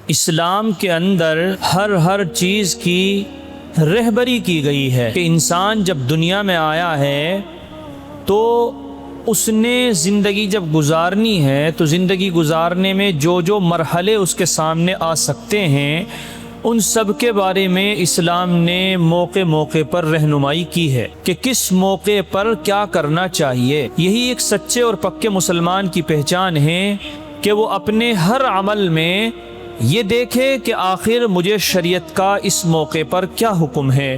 اسلام کے اندر ہر چیز کی رہبری کی گئی ہے کہ انسان جب دنیا میں آیا ہے تو اس نے زندگی جب گزارنی ہے تو زندگی گزارنے میں جو مرحلے اس کے سامنے آ سکتے ہیں ان سب کے بارے میں اسلام نے موقع پر رہنمائی کی ہے کہ کس موقع پر کیا کرنا چاہیے۔ یہی ایک سچے اور پکے مسلمان کی پہچان ہے کہ وہ اپنے ہر عمل میں یہ دیکھے کہ آخر مجھے شریعت کا اس موقع پر کیا حکم ہے،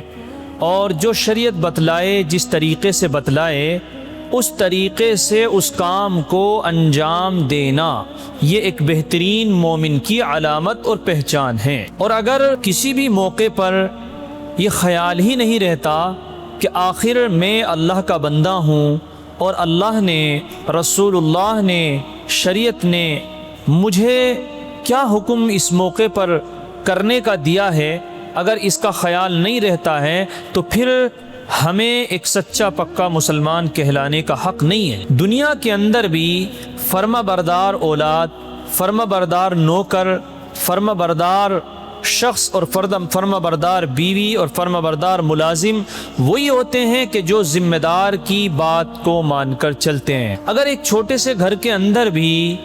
اور جو شریعت بتلائے جس طریقے سے بتلائے اس طریقے سے اس کام کو انجام دینا، یہ ایک بہترین مومن کی علامت اور پہچان ہے۔ اور اگر کسی بھی موقع پر یہ خیال ہی نہیں رہتا کہ آخر میں اللہ کا بندہ ہوں اور اللہ نے، رسول اللہ نے، شریعت نے مجھے کیا حکم اس موقع پر کرنے کا دیا ہے، اگر اس کا خیال نہیں رہتا ہے تو پھر ہمیں ایک سچا پکا مسلمان کہلانے کا حق نہیں ہے۔ دنیا کے اندر بھی فرما بردار اولاد، فرما بردار نوکر، فرما بردار شخص اور فرما بردار بیوی اور فرما بردار ملازم وہی ہوتے ہیں کہ جو ذمہ دار کی بات کو مان کر چلتے ہیں۔ اگر ایک چھوٹے سے گھر کے اندر بھی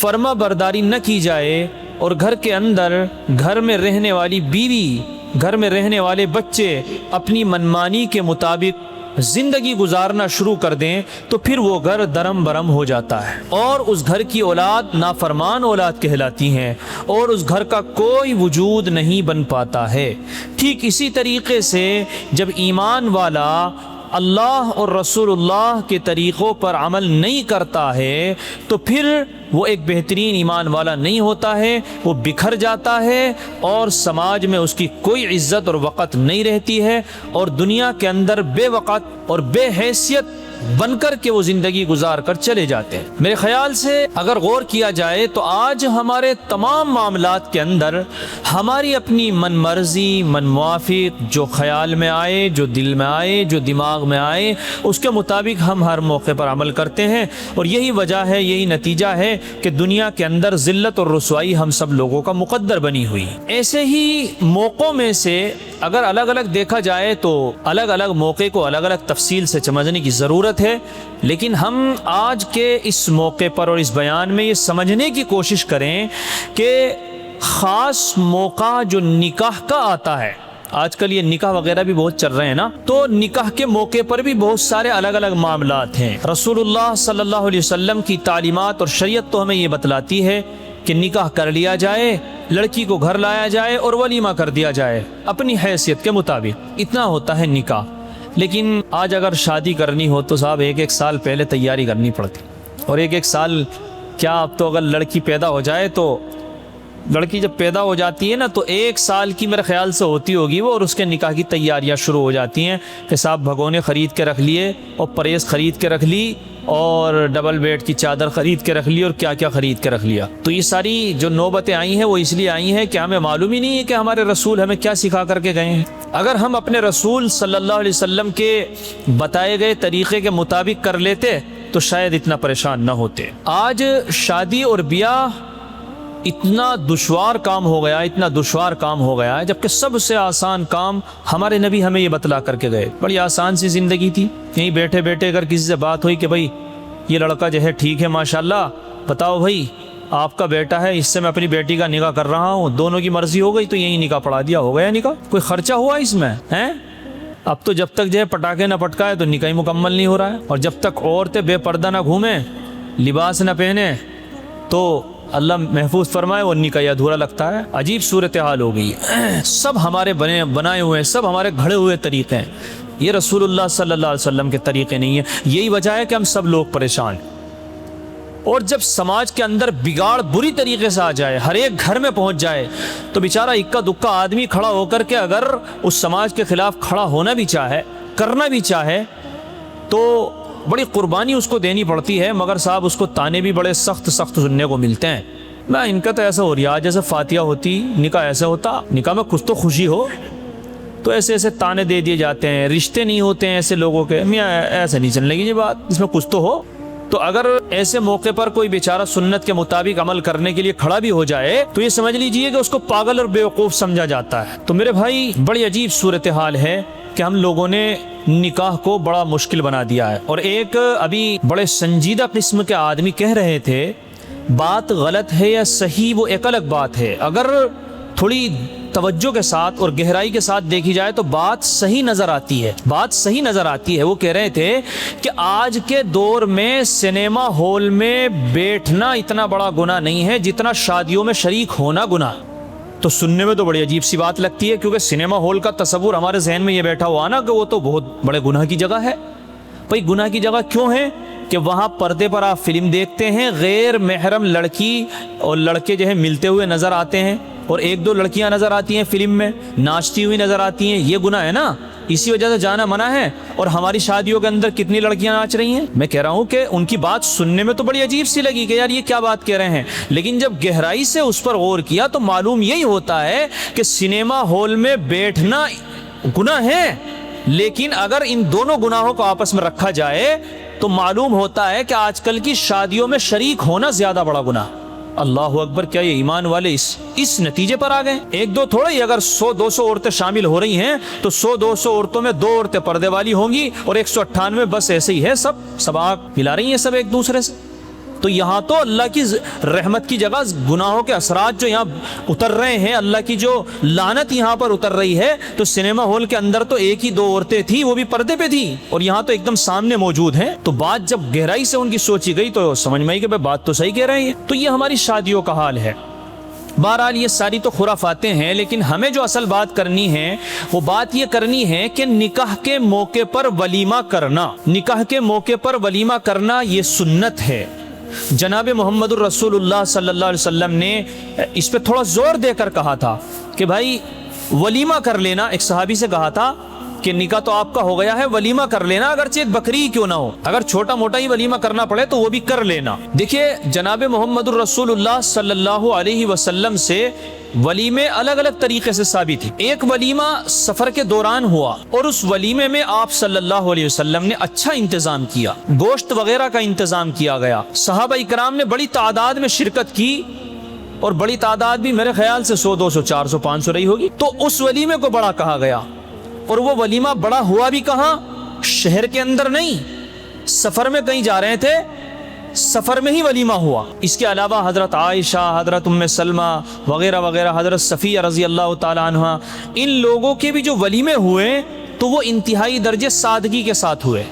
فرما برداری نہ کی جائے اور گھر کے اندر گھر میں رہنے والی بیوی، گھر میں رہنے والے بچے اپنی منمانی کے مطابق زندگی گزارنا شروع کر دیں تو پھر وہ گھر درم برم ہو جاتا ہے اور اس گھر کی اولاد نافرمان اولاد کہلاتی ہیں اور اس گھر کا کوئی وجود نہیں بن پاتا ہے۔ ٹھیک اسی طریقے سے جب ایمان والا اللہ اور رسول اللہ کے طریقوں پر عمل نہیں کرتا ہے تو پھر وہ ایک بہترین ایمان والا نہیں ہوتا ہے، وہ بکھر جاتا ہے اور سماج میں اس کی کوئی عزت اور وقت نہیں رہتی ہے اور دنیا کے اندر بے وقت اور بے حیثیت بن کر کے وہ زندگی گزار کر چلے جاتے ہیں۔ میرے خیال سے اگر غور کیا جائے تو آج ہمارے تمام معاملات کے اندر ہماری اپنی من مرضی، من موافق، جو خیال میں آئے، جو دل میں آئے، جو دماغ میں آئے، اس کے مطابق ہم ہر موقع پر عمل کرتے ہیں، اور یہی وجہ ہے، یہی نتیجہ ہے کہ دنیا کے اندر ذلت اور رسوائی ہم سب لوگوں کا مقدر بنی ہوئی۔ ایسے ہی موقعوں میں سے اگر الگ الگ دیکھا جائے تو الگ الگ موقع کو الگ الگ تفصیل سے سمجھنے کی ضرورت ہے، لیکن ہم آج کے اس موقع پر اور اس بیان میں یہ سمجھنے کی کوشش کریں کہ خاص موقع جو نکاح کا آتا ہے، آج کل یہ نکاح وغیرہ بھی بہت چل رہے ہیں نا، تو نکاح کے موقع پر بھی بہت سارے الگ الگ معاملات ہیں۔ رسول اللہ صلی اللہ علیہ وسلم کی تعلیمات اور شریعت تو ہمیں یہ بتلاتی ہے کہ نکاح کر لیا جائے، لڑکی کو گھر لایا جائے اور ولیمہ کر دیا جائے اپنی حیثیت کے مطابق، اتنا ہوتا ہے نکاح۔ لیکن آج اگر شادی کرنی ہو تو صاحب ایک سال پہلے تیاری کرنی پڑتی، اور ایک سال کیا، اب تو اگر لڑکی پیدا ہو جائے تو لڑکی جب پیدا ہو جاتی ہے نا تو 1 سال کی میرے خیال سے ہوتی ہوگی وہ، اور اس کے نکاح کی تیاریاں شروع ہو جاتی ہیں کہ صاحب بھگونے خرید کے رکھ لیے اور پریس خرید کے رکھ لی اور ڈبل بیڈ کی چادر خرید کے رکھ لی اور کیا کیا خرید کے رکھ لیا۔ تو یہ ساری جو نوبتیں آئی ہیں وہ اس لیے آئی ہیں کہ ہمیں معلوم ہی نہیں ہے کہ ہمارے رسول ہمیں کیا سکھا کر کے گئے ہیں۔ اگر ہم اپنے رسول صلی اللہ علیہ وسلم کے بتائے گئے طریقے کے مطابق کر لیتے تو شاید اتنا پریشان نہ ہوتے۔ آج شادی اور بیاہ اتنا دشوار کام ہو گیا، اتنا دشوار کام ہو گیا ہے، جبکہ سب سے آسان کام ہمارے نبی ہمیں یہ بتلا کر کے گئے۔ بڑی آسان سی زندگی تھی، یہیں بیٹھے بیٹھے اگر کسی سے بات ہوئی کہ بھائی یہ لڑکا جو ہے ٹھیک ہے ماشاءاللہ، بتاؤ بھائی آپ کا بیٹا ہے، اس سے میں اپنی بیٹی کا نکاح کر رہا ہوں، دونوں کی مرضی ہو گئی تو یہی نکاح پڑھا دیا، ہو گیا نکاح، کوئی خرچہ ہوا اس میں ہیں؟ اب تو جب تک جو ہے پٹاخے نہ پٹکائے تو نکاح مکمل نہیں ہو رہا ہے، اور جب تک عورتیں بے پردہ نہ گھومیں، لباس نہ پہنے تو اللہ محفوظ فرمائے وہ نکاح ادھورا لگتا ہے۔ عجیب صورتحال ہو گئی ہے، سب ہمارے بنائے ہوئے ہیں، سب ہمارے گھڑے ہوئے طریقے ہیں، یہ رسول اللہ صلی اللہ علیہ وسلم کے طریقے نہیں ہیں۔ یہی وجہ ہے کہ ہم سب لوگ پریشان ہیں، اور جب سماج کے اندر بگاڑ بری طریقے سے آ جائے، ہر ایک گھر میں پہنچ جائے، تو بیچارہ اکا دکا آدمی کھڑا ہو کر کے اگر اس سماج کے خلاف کھڑا ہونا بھی چاہے، کرنا بھی چاہے، تو بڑی قربانی اس کو دینی پڑتی ہے، مگر صاحب اس کو تانے بھی بڑے سخت سننے کو ملتے ہیں۔ میں ان کا تو ایسا ہو رہا ہے جیسے فاتحہ ہوتی، نکاح ایسا ہوتا، نکاح میں کچھ تو خوشی ہو، تو ایسے تانے دے دیے جاتے ہیں، رشتے نہیں ہوتے ہیں ایسے لوگوں کے، میاں ایسا نہیں چلنے کی بات، اس میں کچھ تو ہو۔ تو اگر ایسے موقع پر کوئی بیچارہ سنت کے مطابق عمل کرنے کے لیے کھڑا بھی ہو جائے تو یہ سمجھ لیجئے کہ اس کو پاگل اور بیوقوف سمجھا جاتا ہے۔ تو میرے بھائی بڑی عجیب صورتحال ہے کہ ہم لوگوں نے نکاح کو بڑا مشکل بنا دیا ہے، اور ایک ابھی بڑے سنجیدہ قسم کے آدمی کہہ رہے تھے بات غلط ہے یا صحیح وہ ایک الگ بات ہے، اگر تھوڑی توجہ کے ساتھ اور گہرائی کے ساتھ دیکھی جائے تو بات صحیح نظر آتی ہے، بات صحیح نظر آتی ہے۔ وہ کہہ رہے تھے کہ آج کے دور میں سنیما ہال میں بیٹھنا اتنا بڑا گناہ نہیں ہے جتنا شادیوں میں شریک ہونا گناہ۔ تو سننے میں تو بڑی عجیب سی بات لگتی ہے، کیونکہ سنیما ہال کا تصور ہمارے ذہن میں یہ بیٹھا ہوا نا کہ وہ تو بہت بڑے گناہ کی جگہ ہے۔ بھائی گناہ کی جگہ کیوں ہے؟ کہ وہاں پردے پر آپ فلم دیکھتے ہیں، غیر محرم لڑکی اور لڑکے جو ہے ملتے ہوئے نظر آتے ہیں، اور ایک دو لڑکیاں نظر آتی ہیں فلم میں ناچتی ہوئی نظر آتی ہیں، یہ گناہ ہے نا، اسی وجہ سے جانا منع ہے۔ اور ہماری شادیوں کے اندر کتنی لڑکیاں ناچ رہی ہیں۔ میں کہہ رہا ہوں کہ ان کی بات سننے میں تو بڑی عجیب سی لگی کہ یار یہ کیا بات کہہ رہے ہیں، لیکن جب گہرائی سے اس پر غور کیا تو معلوم یہی ہوتا ہے کہ سنیما ہال میں بیٹھنا گناہ ہے، لیکن اگر ان دونوں گناہوں کو آپس میں رکھا جائے تو معلوم ہوتا ہے کہ آج کل کی شادیوں میں شریک ہونا زیادہ بڑا گناہ۔ اللہ اکبر، کیا یہ ایمان والے اس نتیجے پر آ گئے؟ ایک دو تھوڑا ہی، اگر 100-200 عورتیں شامل ہو رہی ہیں تو 100-200 عورتوں میں 2 عورتیں پردے والی ہوں گی اور 198 بس ایسے ہی ہے، سب آگ ملا رہی ہیں سب ایک دوسرے سے۔ تو یہاں تو اللہ کی رحمت کی جگہ گناہوں کے اثرات جو یہاں اتر رہے ہیں، اللہ کی جو لعنت یہاں پر اتر رہی ہے، تو سنیما ہال کے اندر تو ایک ہی 2 عورتیں تھیں، وہ بھی پردے پہ تھی، اور یہاں تو ایک دم سامنے موجود ہیں۔ تو بات جب گہرائی سے ان کی سوچی گئی تو سمجھ میں آئی کہ بات تو صحیح کہہ رہے ہیں۔ تو یہ ہماری شادیوں کا حال ہے۔ بہرحال یہ ساری تو خرافاتیں ہیں، لیکن ہمیں جو اصل بات کرنی ہے وہ بات یہ کرنی ہے کہ نکاح کے موقع پر ولیمہ کرنا، نکاح کے موقع پر ولیمہ کرنا یہ سنت ہے۔ جناب محمد الرسول اللہ صلی اللہ علیہ وسلم نے اس پہ تھوڑا زور دے کر کہا تھا کہ بھائی ولیمہ کر لینا۔ ایک صحابی سے کہا تھا کہ نکاح تو آپ کا ہو گیا ہے، ولیمہ کر لینا، اگرچہ ایک بکری کیوں نہ ہو، اگر چھوٹا موٹا ہی ولیمہ کرنا پڑے تو وہ بھی کر لینا۔ دیکھیے جناب محمد الرسول اللہ صلی اللہ علیہ وسلم سے ولیمے الگ الگ طریقے سے ثابت ہیں۔ ایک ولیمہ سفر کے دوران ہوا، اور اس ولیمے میں آپ صلی اللہ علیہ وسلم نے اچھا انتظام کیا، گوشت وغیرہ کا انتظام کیا گیا، صحابہ اکرام نے بڑی تعداد میں شرکت کی، اور بڑی تعداد بھی میرے خیال سے 100 200 400 500 رہی ہوگی۔ تو اس ولیمے کو بڑا کہا گیا، اور وہ ولیمہ بڑا ہوا بھی کہاں؟ شہر کے اندر نہیں، سفر میں کہیں جا رہے تھے، سفر میں ہی ولیمہ ہوا۔ اس کے علاوہ حضرت عائشہ، حضرت ام سلمہ وغیرہ وغیرہ، حضرت صفیہ رضی اللہ تعالی عنہ، ان لوگوں کے بھی جو ولیمے ہوئے تو وہ انتہائی درجے سادگی کے ساتھ ہوئے۔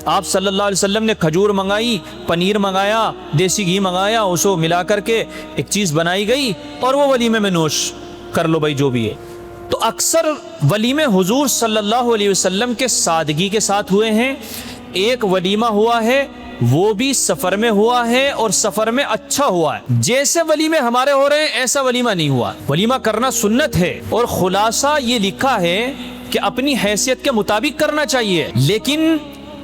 آپ صلی اللہ علیہ وسلم نے کھجور منگائی، پنیر منگایا، دیسی گھی منگایا، اسو ملا کر کے ایک چیز بنائی گئی، اور وہ ولیمے میں نوش کر لو بھائی جو بھی ہے۔ تو اکثر ولیمے حضور صلی اللہ علیہ وسلم کے سادگی کے ساتھ ہوئے ہیں۔ ایک ولیمہ ہوا ہے وہ بھی سفر میں ہوا ہے، اور سفر میں اچھا ہوا ہے۔ جیسے ولیمے ہمارے ہو رہے ہیں ایسا ولیمہ نہیں ہوا۔ ولیمہ کرنا سنت ہے، اور خلاصہ یہ لکھا ہے کہ اپنی حیثیت کے مطابق کرنا چاہیے۔ لیکن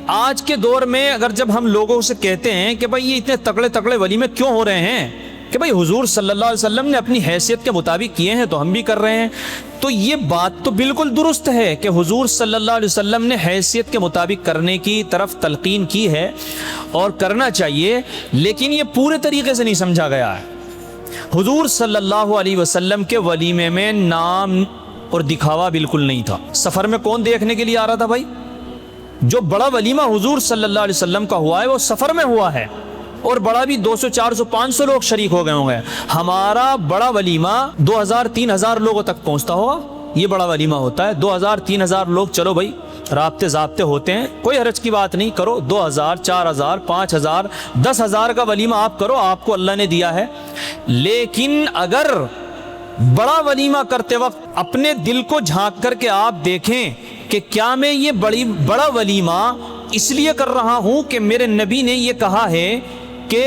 آج کے دور میں اگر جب ہم لوگوں سے کہتے ہیں کہ بھائی یہ اتنے تکڑے تکڑے ولیمے کیوں ہو رہے ہیں، کہ بھائی حضور صلی اللہ علیہ وسلم نے اپنی حیثیت کے مطابق کیے ہیں تو ہم بھی کر رہے ہیں، تو یہ بات تو بالکل درست ہے کہ حضور صلی اللہ علیہ وسلم نے حیثیت کے مطابق کرنے کی طرف تلقین کی ہے اور کرنا چاہیے، لیکن یہ پورے طریقے سے نہیں سمجھا گیا ہے۔ حضور صلی اللہ علیہ وسلم کے ولیمے میں نام اور دکھاوا بالکل نہیں تھا۔ سفر میں کون دیکھنے کے لیے آ رہا تھا بھائی؟ جو بڑا ولیمہ حضور صلی اللہ علیہ وسلم کا ہوا ہے وہ سفر میں ہوا ہے، اور بڑا بھی 200 400 500 لوگ شریک ہو گئے ہوں گے۔ ہمارا بڑا ولیمہ 2000 3000 لوگوں تک پہنچتا ہوگا، یہ بڑا ولیمہ ہوتا ہے۔ 2000 3000 لوگ، چلو بھائی رابطے ضابطے ہوتے ہیں، کوئی حرج کی بات نہیں، کرو 2000 4000 5000 10,000 کا ولیمہ آپ کرو، آپ کو اللہ نے دیا ہے۔ لیکن اگر بڑا ولیمہ کرتے وقت اپنے دل کو جھانک کر کے آپ دیکھیں کہ کیا میں یہ بڑا ولیمہ اس لیے کر رہا ہوں کہ میرے نبی نے یہ کہا ہے کہ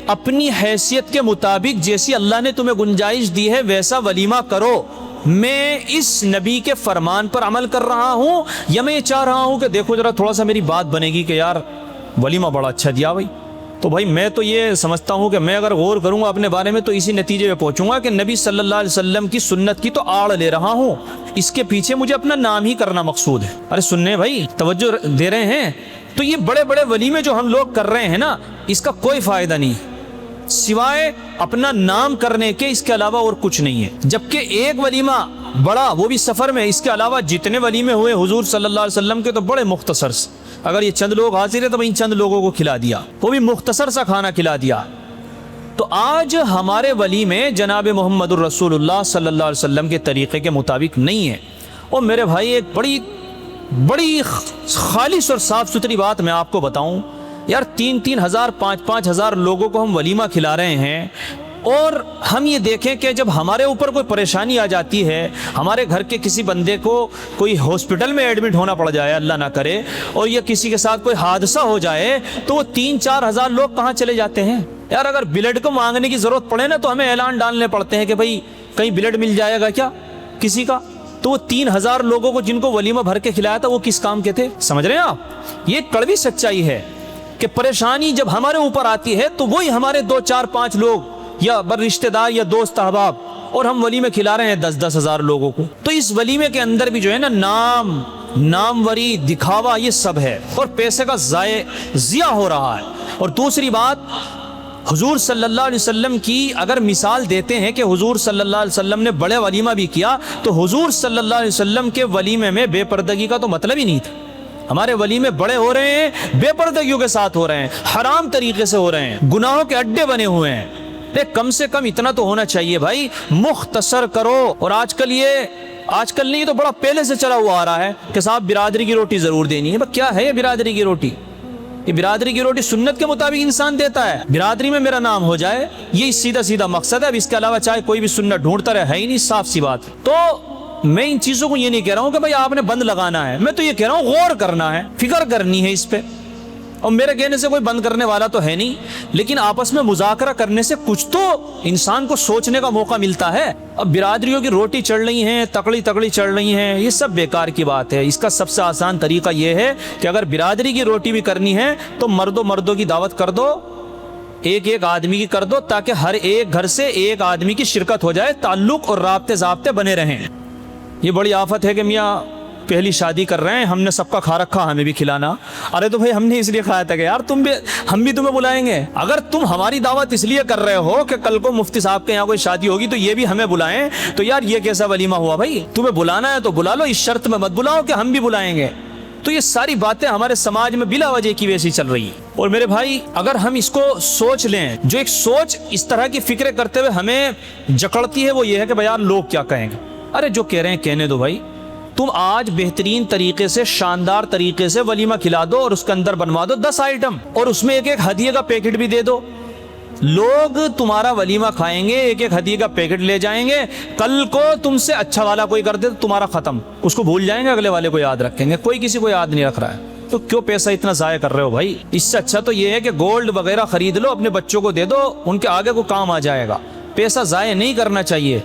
اپنی حیثیت کے مطابق جیسی اللہ نے تمہیں گنجائش دی ہے ویسا ولیمہ کرو، میں اس نبی کے فرمان پر عمل کر رہا ہوں، یا میں یہ چاہ رہا ہوں کہ دیکھو ذرا تھوڑا سا میری بات بنے گی کہ یار ولیمہ بڑا اچھا دیا بھائی۔ تو بھائی میں تو یہ سمجھتا ہوں کہ میں اگر غور کروں گا اپنے بارے میں تو اسی نتیجے پہ پہنچوں گا کہ نبی صلی اللہ علیہ وسلم کی سنت کی تو آڑ لے رہا ہوں، اس کے پیچھے مجھے اپنا نام ہی کرنا مقصود ہے۔ ارے سننے بھائی، توجہ دے رہے ہیں؟ تو یہ بڑے بڑے ولیمے جو ہم لوگ کر رہے ہیں نا، اس کا کوئی فائدہ نہیں سوائے اپنا نام کرنے کے، اس کے علاوہ اور کچھ نہیں ہے۔ جبکہ ایک ولیمہ بڑا، وہ بھی سفر میں، اس کے علاوہ جتنے ولیمے ہوئے حضور صلی اللہ علیہ وسلم کے تو بڑے مختصر سے، اگر یہ چند لوگ حاضر ہیں تو ان چند لوگوں کو کھلا دیا، وہ بھی مختصر سا کھانا کھلا دیا۔ تو آج ہمارے ولیمے جناب محمد الرسول اللہ صلی اللہ علیہ وسلم کے طریقے کے مطابق نہیں ہے۔ اور میرے بھائی ایک بڑی خالص اور صاف ستھری بات میں آپ کو بتاؤں، یار 3-3 ہزار 5-5 ہزار لوگوں کو ہم ولیمہ کھلا رہے ہیں، اور ہم یہ دیکھیں کہ جب ہمارے اوپر کوئی پریشانی آ جاتی ہے، ہمارے گھر کے کسی بندے کو کوئی ہاسپٹل میں ایڈمٹ ہونا پڑ جائے، اللہ نہ کرے، اور یہ کسی کے ساتھ کوئی حادثہ ہو جائے، تو وہ 3-4 ہزار لوگ کہاں چلے جاتے ہیں؟ یار اگر بلڈ کو مانگنے کی ضرورت پڑے نا تو ہمیں اعلان ڈالنے پڑتے ہیں کہ بھائی کہیں بلڈ مل جائے گا کیا کسی کا؟ تو وہ 3,000 لوگوں کو جن کو ولیمہ بھر کے کھلایا تھا وہ کس کام کے تھے؟ سمجھ رہے ہیں آپ؟ یہ کڑوی سچائی ہے کہ پریشانی جب ہمارے اوپر آتی ہے تو وہی ہمارے 2-4-5 لوگ یا رشتہ دار یا دوست احباب، اور ہم ولیمے کھلا رہے ہیں 10-10 ہزار لوگوں کو۔ تو اس ولیمے کے اندر بھی جو ہے نا ناموری، دکھاوا، یہ سب ہے، اور پیسے کا ضیاع ہو رہا ہے۔ اور دوسری بات، حضور صلی اللہ علیہ وسلم کی اگر مثال دیتے ہیں کہ حضور صلی اللہ علیہ وسلم نے بڑے ولیمہ بھی کیا، تو حضور صلی اللہ علیہ وسلم کے ولیمے میں بے پردگی کا تو مطلب ہی نہیں تھا۔ ہمارے ولیمے بڑے ہو رہے ہیں، بے پردگیوں کے ساتھ ہو رہے ہیں، حرام طریقے سے ہو رہے ہیں، گناہوں کے اڈے بنے ہوئے ہیں۔ کم سے کم اتنا تو ہونا چاہیے بھائی، مختصر کرو۔ اور آج کل نہیں تو بڑا پہلے سے چلا ہوا آ رہا ہے کہ صاحب برادری کی روٹی ضرور دینی ہے۔ کیا ہے یہ برادری کی روٹی؟ یہ برادری کی روٹی سنت کے مطابق انسان دیتا ہے، برادری میں میرا نام ہو جائے، یہ سیدھا مقصد ہے۔ اب اس کے علاوہ چاہے کوئی بھی سنت ڈھونڈتا رہے، ہے ہی نہیں، صاف سی بات۔ تو میں ان چیزوں کو یہ نہیں کہہ رہا ہوں کہ بھائی آپ نے بند لگانا ہے، میں تو یہ کہہ رہا ہوں غور کرنا ہے، فکر کرنی ہے اس پہ۔ اور میرے کہنے سے کوئی بند کرنے والا تو ہے نہیں، لیکن آپس میں مذاکرہ کرنے سے کچھ تو انسان کو سوچنے کا موقع ملتا ہے۔ اب برادریوں کی روٹی چڑھ رہی ہیں، تکڑی چڑھ رہی ہیں، یہ سب بیکار کی بات ہے۔ اس کا سب سے آسان طریقہ یہ ہے کہ اگر برادری کی روٹی بھی کرنی ہے تو مردوں کی دعوت کر دو، ایک آدمی کی کر دو، تاکہ ہر ایک گھر سے ایک آدمی کی شرکت ہو جائے، تعلق اور رابطے ضابطے بنے رہیں۔ یہ بڑی آفت ہے کہ میاں پہلی شادی کر رہے ہیں، ہم نے سب کا کھا رکھا، ہمیں بھی کھلانا۔ ارے تو بھائی ہم نے اس لیے کھایا تھا کہ یار ہم بھی تمہیں بلائیں گے۔ اگر تم ہماری دعوت اس لیے کر رہے ہو کہ کل کو مفتی صاحب کے یہاں کوئی شادی ہوگی تو یہ بھی ہمیں بلائیں، تو یار یہ کیسا ولیمہ ہوا بھائی؟ تمہیں بلانا ہے تو بلا لو، اس شرط میں مت بلاؤ کہ ہم بھی بلائیں گے۔ تو یہ ساری باتیں ہمارے سماج میں بلا وجہ کی ویسی چل رہی ہیں۔ اور میرے بھائی اگر ہم اس کو سوچ لیں، جو ایک سوچ اس طرح کی فکریں کرتے ہوئے ہمیں جکڑتی ہے، وہ یہ ہے کہ بھائی یار لوگ کیا کہیں گے۔ ارے جو کہہ رہے ہیں کہنے دو بھائی، تم آج بہترین طریقے سے، شاندار طریقے سے ولیمہ کھلا دو، اور اس کے اندر بنوا دو 10 آئٹم، اور اس میں ایک ہدیے کا پیکٹ بھی دے دو۔ لوگ تمہارا ولیمہ کھائیں گے، ایک ہدیے کا پیکٹ لے جائیں گے، کل کو تم سے اچھا والا کوئی کر دے تو تمہارا ختم، اس کو بھول جائیں گے، اگلے والے کو یاد رکھیں گے۔ کوئی کسی کو یاد نہیں رکھ رہا ہے، تو کیوں پیسہ اتنا ضائع کر رہے ہو بھائی؟ اس سے اچھا تو یہ ہے کہ گولڈ وغیرہ خرید لو، اپنے بچوں کو دے دو، ان کے آگے کو کام آ جائے گا۔ پیسہ ضائع نہیں کرنا چاہیے،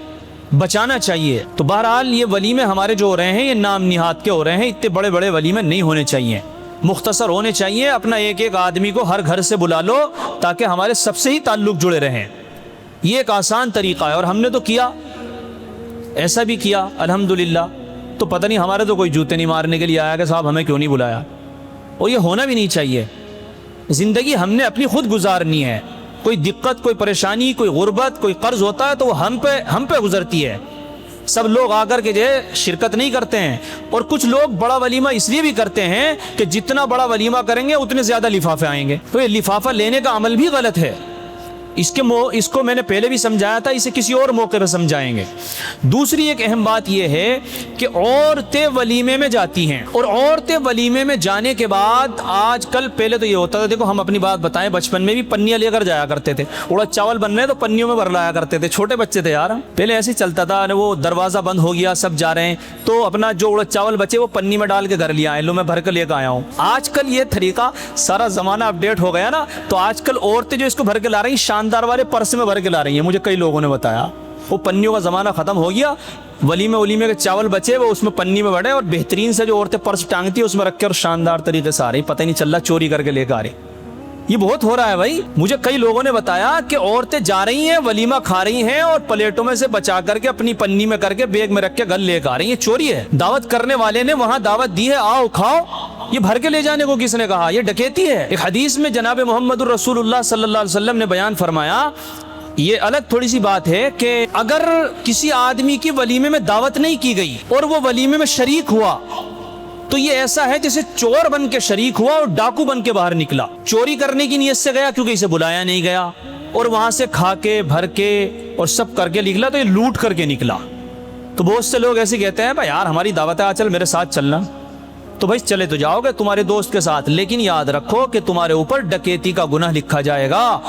بچانا چاہیے۔ تو بہرحال یہ ولیمے ہمارے جو ہو رہے ہیں، یہ نام نہاد کے ہو رہے ہیں، اتنے بڑے بڑے ولیمے نہیں ہونے چاہیے، مختصر ہونے چاہیے۔ اپنا ایک آدمی کو ہر گھر سے بلا لو تاکہ ہمارے سب سے ہی تعلق جڑے رہیں۔ یہ ایک آسان طریقہ ہے، اور ہم نے تو کیا، ایسا بھی کیا الحمدللہ۔ تو پتہ نہیں ہمارے تو کوئی جوتے نہیں مارنے کے لیے آیا کہ صاحب ہمیں کیوں نہیں بلایا، اور یہ ہونا بھی نہیں چاہیے۔ زندگی ہم نے اپنی خود گزارنی ہے۔ کوئی دقت، کوئی پریشانی، کوئی غربت، کوئی قرض ہوتا ہے تو وہ ہم پہ گزرتی ہے۔ سب لوگ آ کر کے جو ہے شرکت نہیں کرتے ہیں، اور کچھ لوگ بڑا ولیمہ اس لیے بھی کرتے ہیں کہ جتنا بڑا ولیمہ کریں گے اتنے زیادہ لفافے آئیں گے۔ تو یہ لفافہ لینے کا عمل بھی غلط ہے۔ اس کو میں نے پہلے بھی سمجھایا تھا، اسے کسی اور موقع پہ سمجھائیں گے۔ دوسری ایک اہم بات یہ ہے کہ عورتیں ولیمے میں جاتی ہیں، اور عورتیں ولیمے میں جانے کے بعد آج کل، پہلے تو یہ ہوتا تھا، دیکھو ہم اپنی بات بتائیں، بچپن میں بھی پنیاں لے کر جایا کرتے تھے، اڑد چاول بن رہے تو پنیوں میں بھر لایا کرتے تھے، چھوٹے بچے تھے یار، پہلے ایسے چلتا تھا۔ وہ دروازہ بند ہو گیا، سب جا رہے ہیں، تو اپنا جو اڑد چاول بچے وہ پنی میں ڈال کے گھر لے آئے، لو میں بھر کے لے کے آیا ہوں۔ آج کل یہ طریقہ، سارا زمانہ اپڈیٹ ہو گیا نا، تو آج کل عورتیں جو اس کو بھر کے لا رہی ہیں، شاندار والے پرس میں بھر کے لا رہی ہیں، مجھے کئی لوگوں نے بتایا۔ وہ پنیوں کا زمانہ ختم ہو گیا، ولیمے کے چاول بچے وہ اس میں پنی میں بڑے، اور بہترین سے جو عورتیں پرس ٹانگتی ہیں اس میں رکھ کے اور شاندار طریقے سے آ رہی، پتہ نہیں چل رہا چوری کر کے لے کے آ رہی۔ یہ بہت ہو رہا ہے بھائی، مجھے کئی لوگوں نے بتایا کہ عورتیں جا رہی ہیں، ولیمہ کھا رہی ہیں، اور پلیٹوں میں سے بچا کر کے اپنی پنی میں کر کے بیگ میں رکھ کے گھر لے کے آ رہی ہیں۔ یہ چوری ہے۔ دعوت کرنے والے نے وہاں دعوت دی ہے، آؤ کھاؤ، یہ بھر کے لے جانے کو کس نے کہا؟ یہ ڈکیتی ہے۔ ایک حدیث میں جناب محمد الرسول اللہ صلی اللہ علیہ وسلم نے بیان فرمایا، یہ الگ تھوڑی سی بات ہے کہ اگر کسی آدمی کی ولیمے میں دعوت نہیں کی گئی اور وہ ولیمے میں شریک ہوا تو یہ ایسا ہے جیسے چور بن کے شریک ہوا اور ڈاکو بن کے باہر نکلا۔ چوری کرنے کی نیت سے گیا کیونکہ اسے بلایا نہیں گیا، اور وہاں سے کھا کے بھر کے اور سب کر کے نکلا، تو یہ لوٹ کر کے نکلا۔ تو بہت سے لوگ ایسے کہتے ہیں بھائی یار ہماری دعوت ہے، چل میرے ساتھ چلنا، تو بھائی چلے تو جاؤ گے تمہارے دوست کے ساتھ، لیکن یاد رکھو کہ تمہارے اوپر ڈکیتی کا گناہ لکھا جائے گا۔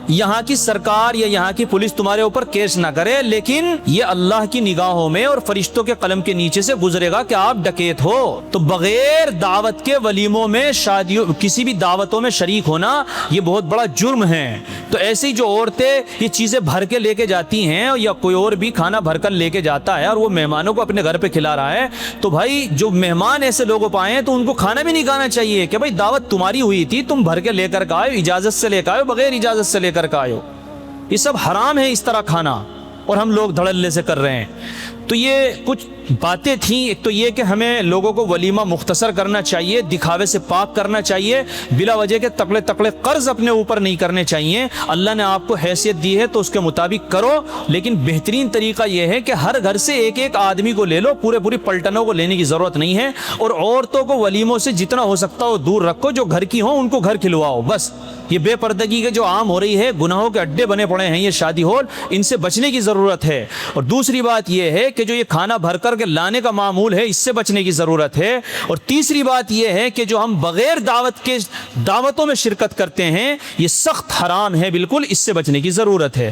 یہاں کی سرکار یا یہاں کی پولیس تمہارے اوپر کیس نہ کرے، لیکن یہ اللہ کی نگاہوں میں اور فرشتوں کے قلم کے نیچے سے گزرے گا کہ آپ ڈکیت ہو۔ تو بغیر دعوت کے ولیموں میں، شادیوں، کسی بھی دعوتوں میں شریک ہونا یہ بہت بڑا جرم ہے۔ تو ایسی جو عورتیں یہ چیزیں بھر کے لے کے جاتی ہیں یا کوئی اور بھی کھانا بھر کر لے کے جاتا ہے اور وہ مہمانوں کو اپنے گھر پہ کھلا رہا ہے، تو بھائی جو مہمان ایسے لوگوں پہ آئے ہیں تو ان کو کھانا بھی نہیں کھانا چاہیے کہ بھائی دعوت تمہاری ہوئی تھی، تم بھر کے لے کر کے آئے، اجازت سے لے کر آئے، بغیر اجازت سے لے کر کے آئے ہو۔ یہ سب حرام ہے اس طرح کھانا، اور ہم لوگ دھڑلے سے کر رہے ہیں۔ تو یہ کچھ باتیں تھیں۔ ایک تو یہ کہ ہمیں لوگوں کو ولیمہ مختصر کرنا چاہیے، دکھاوے سے پاک کرنا چاہیے، بلا وجہ کے تکڑے تکڑے قرض اپنے اوپر نہیں کرنے چاہیے۔ اللہ نے آپ کو حیثیت دی ہے تو اس کے مطابق کرو، لیکن بہترین طریقہ یہ ہے کہ ہر گھر سے ایک ایک آدمی کو لے لو، پوری پلٹنوں کو لینے کی ضرورت نہیں ہے۔ اور عورتوں کو ولیموں سے جتنا ہو سکتا ہو دور رکھو، جو گھر کی ہوں ان کو گھر کھلواؤ بس۔ یہ بے پردگی کے جو عام ہو رہی ہے، گناہوں کے اڈے بنے پڑے ہیں یہ شادی ہال، ان سے بچنے کی ضرورت ہے۔ اور دوسری بات یہ ہے کہ جو یہ کھانا بھر کر کے لانے کا معمول ہے، اس سے بچنے کی ضرورت ہے۔ اور تیسری بات یہ ہے کہ جو ہم بغیر دعوت کے دعوتوں میں شرکت کرتے ہیں، یہ سخت حرام ہے بالکل، اس سے بچنے کی ضرورت ہے۔